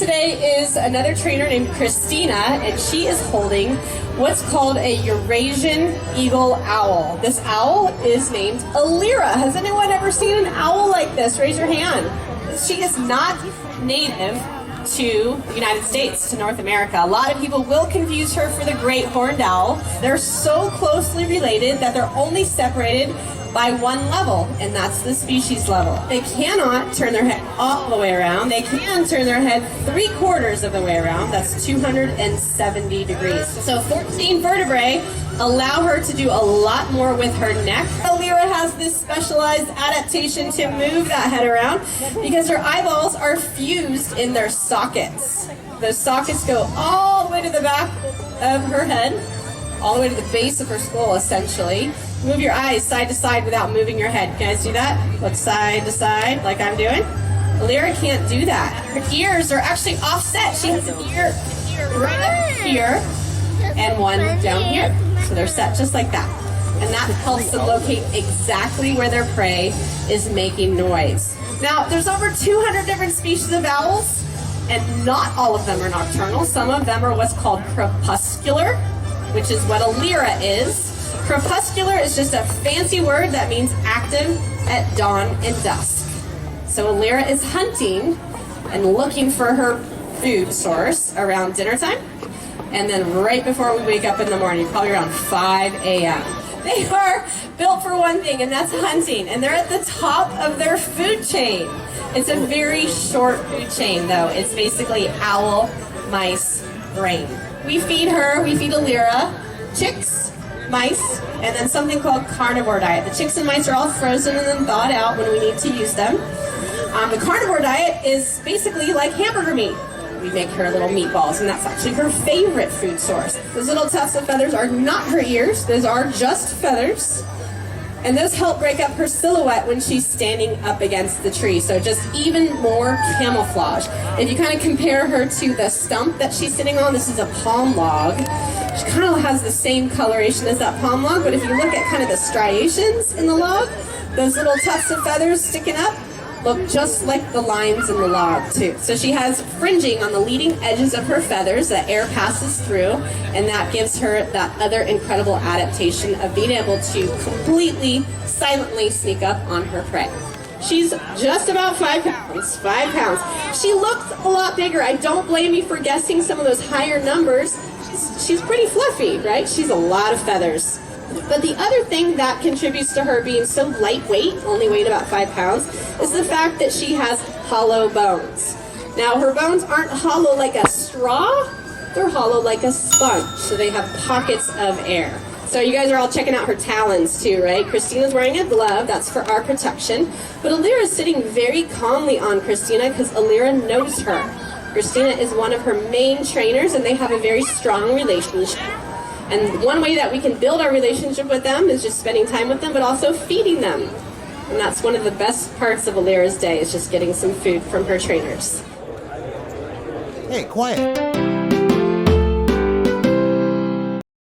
today is another trainer named Christina, and she is holding what's called a Eurasian Eagle Owl. This owl is named Aleera. Has anyone ever seen an owl like this? Raise your hand. She is not native to the United States, to North America. A lot of people will confuse her for the great horned owl. They're so closely related that they're only separated by one level, and that's the species level. They cannot turn their head all the way around. They can turn their head 3/4 of the way around. That's 270 degrees. So 14 vertebrae allow her to do a lot more with her neck. Aleera has this specialized adaptation to move that head around because her eyeballs are fused in their sockets. Those sockets go all the way to the back of her head, all the way to the base of her skull, essentially. Move your eyes side to side without moving your head. Can you guys do that? Look side to side like I'm doing. Aleera can't do that. Her ears are actually offset. She has an ear right up here and one down here. So they're set just like that. And that helps them locate exactly where their prey is making noise. Now, there's over 200 different species of owls, and not all of them are nocturnal. Some of them are what's called crepuscular, which is what Aleera is. Crepuscular is just a fancy word that means active at dawn and dusk. So Aleera is hunting and looking for her food source around dinner time, and then right before we wake up in the morning, probably around 5 a.m. They are built for one thing, and that's hunting, and they're at the top of their food chain. It's a very short food chain, though. It's basically owl, mice, brain. We feed Aleera chicks, mice, and then something called carnivore diet. The chicks and mice are all frozen and then thawed out when we need to use them. The carnivore diet is basically like hamburger meat. We make her little meatballs, and that's actually her favorite food source. Those little tufts of feathers are not her ears. Those are just feathers. And those help break up her silhouette when she's standing up against the tree. So just even more camouflage. If you kind of compare her to the stump that she's sitting on, this is a palm log. She kind of has the same coloration as that palm log, but if you look at kind of the striations in the log, those little tufts of feathers sticking up look just like the lines in the log too. So she has fringing on the leading edges of her feathers that air passes through, and that gives her that other incredible adaptation of being able to completely silently sneak up on her prey. She's just about 5 pounds, 5 pounds. She looks a lot bigger. I don't blame you for guessing some of those higher numbers. She's pretty fluffy, right? She's a lot of feathers. But the other thing that contributes to her being so lightweight, only weighed about 5 pounds, is the fact that she has hollow bones. Now, her bones aren't hollow like a straw, they're hollow like a sponge, so they have pockets of air. So you guys are all checking out her talons too, right? Christina's wearing a glove, that's for our protection. But Aleera is sitting very calmly on Christina because Aleera knows her. Christina is one of her main trainers, and they have a very strong relationship. And one way that we can build our relationship with them is just spending time with them, but also feeding them. And that's one of the best parts of Aleera's day, is just getting some food from her trainers. Hey, quiet.